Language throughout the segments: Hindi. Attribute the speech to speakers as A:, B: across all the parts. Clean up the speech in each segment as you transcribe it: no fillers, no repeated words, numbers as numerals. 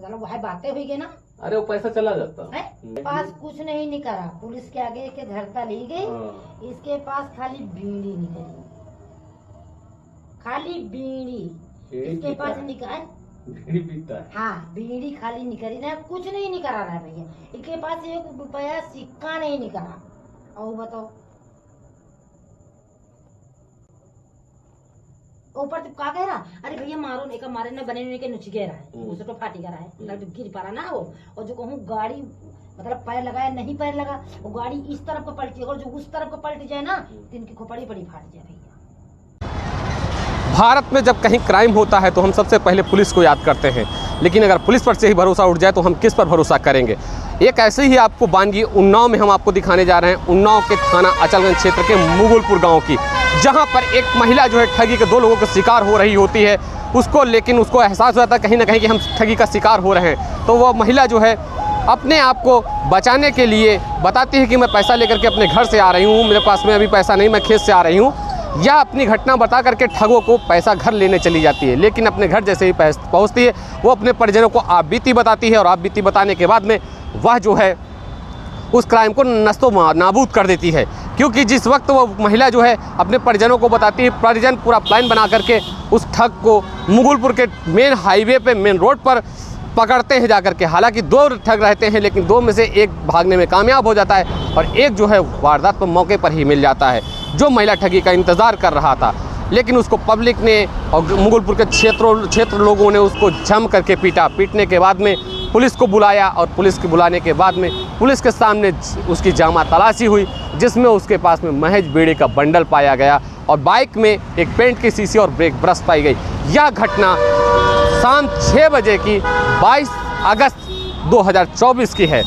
A: मतलब वह बातें हुई गई ना।
B: अरे वो पैसा चला जाता
A: है पास कुछ नहीं करा, पुलिस के आगे के धरता ली गई। इसके पास खाली बीड़ी निकली, खाली बीड़ी इसके पास निकाल,
B: बीड़ी पीता है।
A: हाँ बीड़ी खाली निकली ना, कुछ नहीं निकला रहा है भैया। इसके पास 1 रुपया सिक्का नहीं निकला। और बताओ ऊपर तो का कह रहा, अरे भैया मारो नहीं का मारे ना बने के नुच गया है, उसे तो फाटी करा है, मतलब गिर पा रहा ना वो। और जो कहूँ गाड़ी मतलब पैर लगाया नहीं, पैर लगा वो गाड़ी इस तरफ को पलटी, अगर जो उस तरफ को पलट जाए ना तो इनकी खोपड़ी पड़ी फाट जाए भैया।
C: भारत में जब कहीं क्राइम होता है तो हम सबसे पहले पुलिस को याद करते हैं, लेकिन अगर पुलिस पर से ही भरोसा उठ जाए तो हम किस पर भरोसा करेंगे। एक ऐसे ही आपको बानगी उन्नाव में हम आपको दिखाने जा रहे हैं, उन्नाव के थाना अचलगंज क्षेत्र के मुगलपुर गांव की, जहां पर एक महिला जो है ठगी के 2 लोगों का शिकार हो रही होती है। लेकिन उसको एहसास होता है कहीं ना कहीं कि हम ठगी का शिकार हो रहे हैं, तो वह महिला जो है अपने आप को बचाने के लिए बताती है कि मैं पैसा लेकर के अपने घर से आ रही हूँ, मेरे पास में अभी पैसा नहीं, मैं खेत से आ रही हूँ। या अपनी घटना बता करके ठगों को पैसा घर लेने चली जाती है, लेकिन अपने घर जैसे ही पहुंचती है वो अपने परिजनों को आप बीती बताती है, और आप बीती बताने के बाद में वह जो है उस क्राइम को नस्तो नाबूद कर देती है। क्योंकि जिस वक्त वो महिला जो है अपने परिजनों को बताती है, परिजन पूरा प्लान बना करके उस ठग को मुगलपुर के मेन हाईवे पे, मेन रोड पर पकड़ते हैं जाकर के। हालांकि 2 ठग रहते हैं, लेकिन 2 में से एक भागने में कामयाब हो जाता है और एक जो है वारदात पर मौके पर ही मिल जाता है, जो महिला ठगी का इंतज़ार कर रहा था। लेकिन उसको पब्लिक ने और मुगलपुर के क्षेत्र लोगों ने उसको जम करके पीटा। पीटने के बाद में पुलिस को बुलाया, और पुलिस के बुलाने के बाद में पुलिस के सामने उसकी जामा तलाशी हुई, जिसमें उसके पास में महज बीड़ी का बंडल पाया गया और बाइक में एक पेंट की शीशी और ब्रेक ब्रश पाई गई। यह घटना शाम 6 बजे की 22 अगस्त 2024 की है।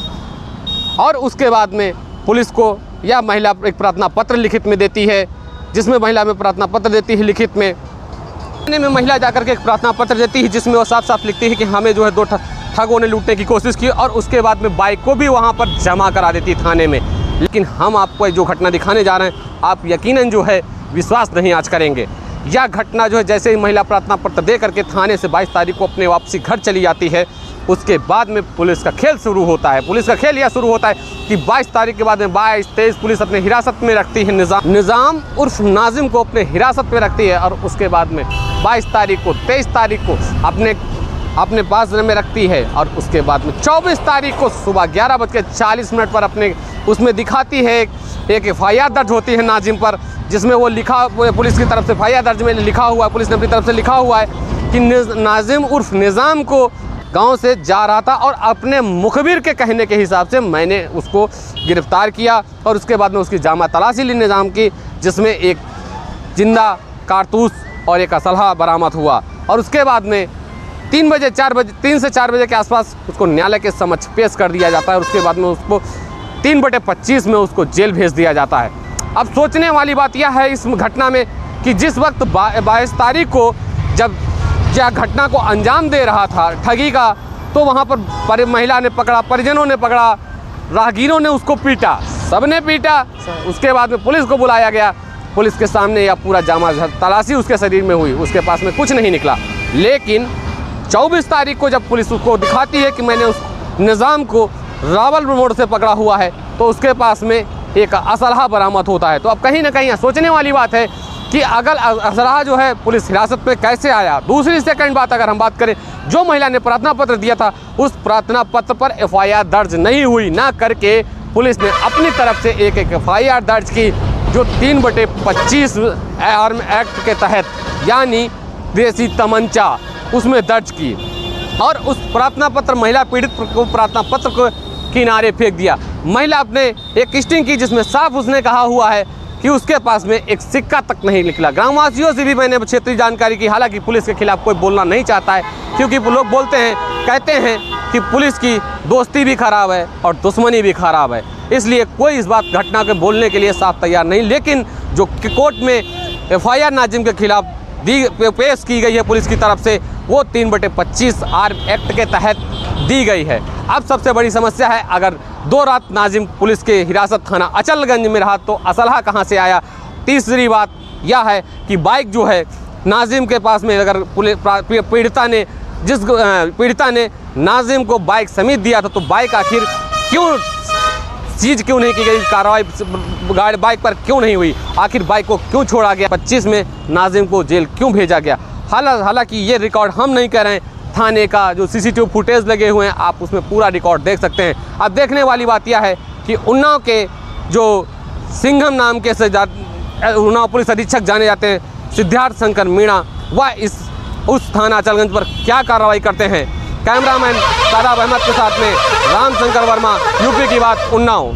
C: और उसके बाद में पुलिस को यह महिला एक प्रार्थना पत्र लिखित में देती है, जिसमें महिला में प्रार्थना पत्र देती है लिखित में। महिला जाकर के एक प्रार्थना पत्र देती है, जिसमें वो साफ साफ लिखती है कि हमें जो है 2 ठगों ने लूटने की कोशिश की, और उसके बाद में बाइक को भी वहाँ पर जमा करा देती थाने में। लेकिन हम आपको जो घटना दिखाने जा रहे हैं, आप यकीनन जो है विश्वास नहीं आज करेंगे। यह घटना जो है जैसे ही महिला प्रार्थना पत्र दे करके थाने से 22 तारीख को अपने वापसी घर चली जाती है, उसके बाद में पुलिस का खेल शुरू होता है। पुलिस का खेल यह शुरू होता है कि 22 तारीख के बाद में 22-23 पुलिस अपने हिरासत में रखती है, निज़ाम उर्फ नाजिम को अपने हिरासत में रखती है, और उसके बाद में 22 तारीख को 23 तारीख को अपने पास में रखती है, और उसके बाद में 24 तारीख को सुबह 11:40 पर अपने उसमें दिखाती है। एक FIR दर्ज होती है नाजिम पर, जिसमें वो पुलिस की तरफ से FIR दर्ज में लिखा हुआ है, पुलिस ने अपनी तरफ से लिखा हुआ है कि नाजिम उर्फ निज़ाम को गांव से जा रहा था, और अपने मुखबिर के कहने के हिसाब से मैंने उसको गिरफ्तार किया, और उसके बाद में उसकी जामा तलाशी ली निज़ाम की, जिसमें एक जिंदा कारतूस और एक असलहा बरामद हुआ। और उसके बाद में 3 से 4 बजे के आसपास उसको न्यायालय के समक्ष पेश कर दिया जाता है, और उसके बाद में उसको 3/25 में उसको जेल भेज दिया जाता है। अब सोचने वाली बात यह है इस घटना में कि जिस वक्त 22 तारीख को जब यह घटना को अंजाम दे रहा था ठगी का, तो वहाँ पर महिला ने पकड़ा, परिजनों ने पकड़ा, राहगीरों ने उसको पीटा, सबने पीटा। उसके बाद में पुलिस को बुलाया गया, पुलिस के सामने यह पूरा जामा तलाशी उसके शरीर में हुई, उसके पास में कुछ नहीं निकला। लेकिन 24 तारीख को जब पुलिस उसको दिखाती है कि मैंने उस निज़ाम को रावल मोड़ से पकड़ा हुआ है, तो उसके पास में एक असलहा बरामद होता है। तो अब कहीं ना कहीं सोचने वाली बात है कि अगर असलहा जो है पुलिस हिरासत में कैसे आया। दूसरी सेकंड बात अगर हम बात करें, जो महिला ने प्रार्थना पत्र दिया था, उस प्रार्थना पत्र पर FIR दर्ज नहीं हुई, ना करके पुलिस ने अपनी तरफ से एक FIR दर्ज की, जो 3/25 आर्म एक्ट के तहत, यानी देसी तमंचा उसमें दर्ज की, और उस प्रार्थना पत्र महिला पीड़ित को प्रार्थना पत्र को किनारे फेंक दिया। महिला अपने एक स्टिंग की, जिसमें साफ उसने कहा हुआ है कि उसके पास में एक सिक्का तक नहीं निकला। ग्रामवासियों से भी मैंने क्षेत्रीय जानकारी की, हालांकि पुलिस के खिलाफ कोई बोलना नहीं चाहता है, क्योंकि लोग कहते हैं कि पुलिस की दोस्ती भी खराब है और दुश्मनी भी खराब है, इसलिए कोई इस बात घटना के बोलने के लिए साफ तैयार नहीं। लेकिन जो कोर्ट में FIR नाजिम के खिलाफ पेश की गई है पुलिस की तरफ से, वो 3/25 आर्म एक्ट के तहत दी गई है। अब सबसे बड़ी समस्या है, अगर 2 रात नाजिम पुलिस के हिरासत थाना अचलगंज में रहा, तो असलहा कहाँ से आया। तीसरी बात यह है कि बाइक जो है नाजिम के पास में, अगर पीड़िता ने जिस पीड़िता ने नाजिम को बाइक समेत दिया था, तो बाइक आखिर क्यों सीज क्यों नहीं की गई, कार्रवाई गाड़ी बाइक पर क्यों नहीं हुई, आखिर बाइक को क्यों छोड़ा गया, 25 में नाजिम को जेल क्यों भेजा गया। हालांकि ये रिकॉर्ड हम नहीं कर रहे हैं, थाने का जो CCTV फुटेज लगे हुए हैं आप उसमें पूरा रिकॉर्ड देख सकते हैं। अब देखने वाली बात यह है कि उन्नाव के जो सिंघम नाम के उन्नाव पुलिस अधीक्षक जाने जाते हैं सिद्धार्थ शंकर मीणा, वह उस थाना अचलगंज पर क्या कार्रवाई करते हैं। कैमरामैन शादाब अहमद के साथ में राम शंकर वर्मा, यूपी की बात, उन्नाव।